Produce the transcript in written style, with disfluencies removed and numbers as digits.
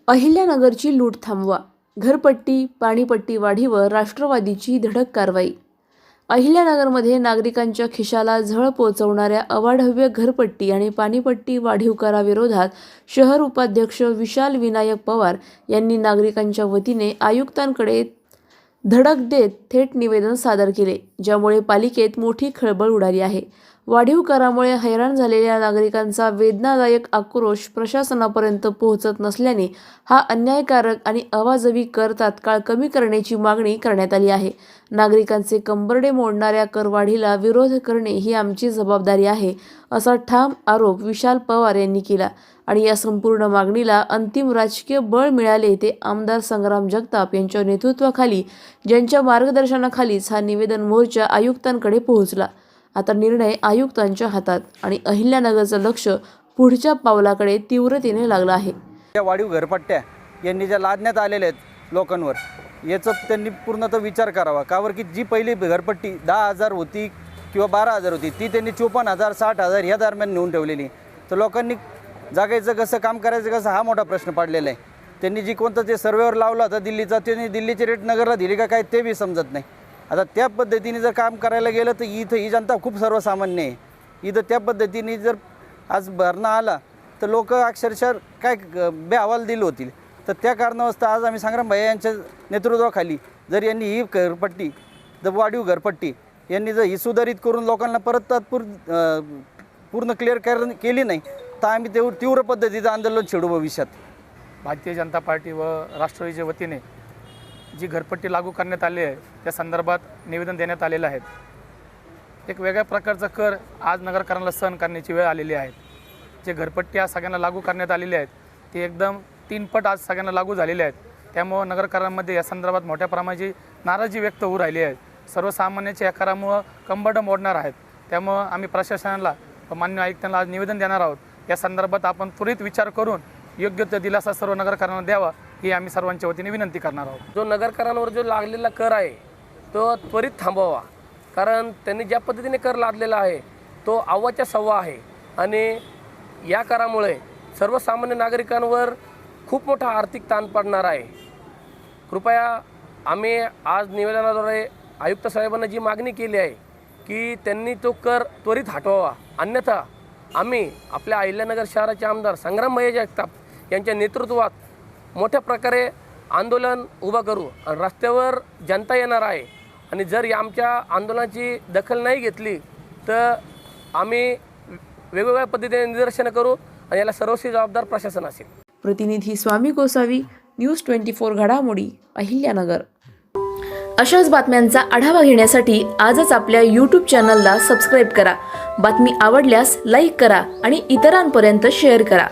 अहिल्यानगरची लूट थांबवा, घरपट्टी पाणीपट्टी वाढीवर राष्ट्रवादीची धडक कारवाई। अहिल्यानगरमध्ये नागरिकांच्या खिशाला झळ पोहोचवणाऱ्या अवाढव्य घरपट्टी आणि पाणीपट्टी वाढीव कराविरोधात शहर उपाध्यक्ष विशाल विनायक पवार यांनी नागरिकांच्या वतीने आयुक्तांकडे धडक देत थेट निवेदन सादर केले, ज्यामुळे पालिकेत मोठी खळबळ उडाली आहे। वाढीव करामुळे हैराण झालेल्या नागरिकांचा वेदनादायक आक्रोश प्रशासनापर्यंत पोहोचत नसल्याने हा अन्यायकारक आणि अवाजवी कर तात्काळ कमी करण्याची मागणी करण्यात आली आहे। नागरिकांचे कंबरडे मोडणाऱ्या करवाढीला विरोध करणे ही आमची जबाबदारी आहे, असा ठाम आरोप विशाल पवार यांनी केला आणि या संपूर्ण मागणीला अंतिम राजकीय बळ मिळाले ते आमदार संग्राम जगताप यांच्या नेतृत्वाखाली, ज्यांच्या मार्गदर्शनाखालीच हा निवेदन मोर्चा आयुक्तांकडे पोहोचला। आता निर्णय आयुक्तांच्या हातात आणि अहिल्यानगरचं लक्ष पुढच्या पावलाकडे तीव्रतेने लागलं आहे। या वाढीव घरपट्ट्या यांनी ज्या लादण्यात आलेल्या आहेत लोकांवर, याचा त्यांनी पूर्णतः विचार करावा। कावर की जी पहिली घरपट्टी 10,000 होती किंवा 12,000 होती, ती त्यांनी 54,000 60,000 या दरम्यान नेऊन ठेवलेली। तर लोकांनी जागायचं कसं, काम करायचं कसं, हा मोठा प्रश्न पडलेला आहे। त्यांनी जी कोणतं ते सर्वेवर लावला होता दिल्लीचा, त्यांनी दिल्लीचे रेट नगरला दिली का काय ते बी समजत नाही। आता त्या पद्धतीने जर काम करायला गेलं तर इथं ही जनता खूप सर्वसामान्य आहे। इथं त्या पद्धतीने जर आज भरणा आला तर लोक अक्षरशः काय बेहवाल दिले होतील। तर त्या कारणास्तव आज आम्ही संग्राम भैया यांच्या नेतृत्वाखाली जर यांनी ही घरपट्टी, वाढीव घरपट्टी यांनी जर ही सुधारित करून लोकांना परत पूर्ण क्लिअर केली नाही तर आम्ही तीव्र पद्धतीचं आंदोलन छेडू भविष्यात। भारतीय जनता पार्टी व राष्ट्रवादीच्या वतीने जी घरपट्टी लागू करण्यात आली आहे त्या संदर्भात निवेदन देण्यात आलेलं आहे। एक वेगळ्या प्रकारचा कर आज नगरकरांना सहन करण्याची वेळ आलेली आहे। जे घरपट्टी आज सगळ्यांना लागू करण्यात आलेली आहेत ती एकदम 3 पट आज सगळ्यांना लागू झालेली आहेत। त्यामुळे नगरकरांमध्ये या संदर्भात मोठ्या प्रमाणाची नाराजी व्यक्त होऊ राहिली आहे। सर्वसामान्यांच्या या करामुळे कंबरडं मोडणार आहेत। त्यामुळे आम्ही प्रशासनाला व मान्य आयुक्तांना आज निवेदन देणार आहोत। या संदर्भात आपण त्वरित विचार करून योग्य तो दिलासा सर्व नगरकरांना द्यावा ही आम्ही सर्वांच्या वतीने विनंती करणार आहोत। जो नगरकरांवर जो लागलेला कर आहे तो त्वरित थांबवावा, कारण त्यांनी ज्या पद्धतीने कर लादलेला आहे तो अव्वाच्या सव्वा आहे आणि या करामुळे सर्वसामान्य नागरिकांवर खूप मोठा आर्थिक ताण पडणार आहे। कृपया आम्ही आज निवेदनाद्वारे आयुक्त साहेबांना जी मागणी केली आहे की त्यांनी तो कर त्वरित हटवावा, अन्यथा आम्ही आपल्या अहिल्यानगर शहराचे आमदार संग्राम भैया जगताप यांच्या नेतृत्वात मोठ्या प्रकारे आंदोलन उभा करू आणि रस्त्यावर जनता येणार आहे आणि जर आमच्या आंदोलनाची दखल नाही घेतली तर आम्ही वेगवेगळ्या पद्धतीने निदर्शनं करू आणि याला सर्वस्वी जबाबदार प्रशासन असेल। प्रतिनिधी स्वामी गोसावी, न्यूज 24 घडामोडी, अहिल्यानगर। अशाच बातम्यांचा आढावा घेण्यासाठी आजच आपल्या YouTube चॅनलला सबस्क्राईब करा। बातमी आवडल्यास लाईक करा आणि इतरांपर्यंत शेअर करा।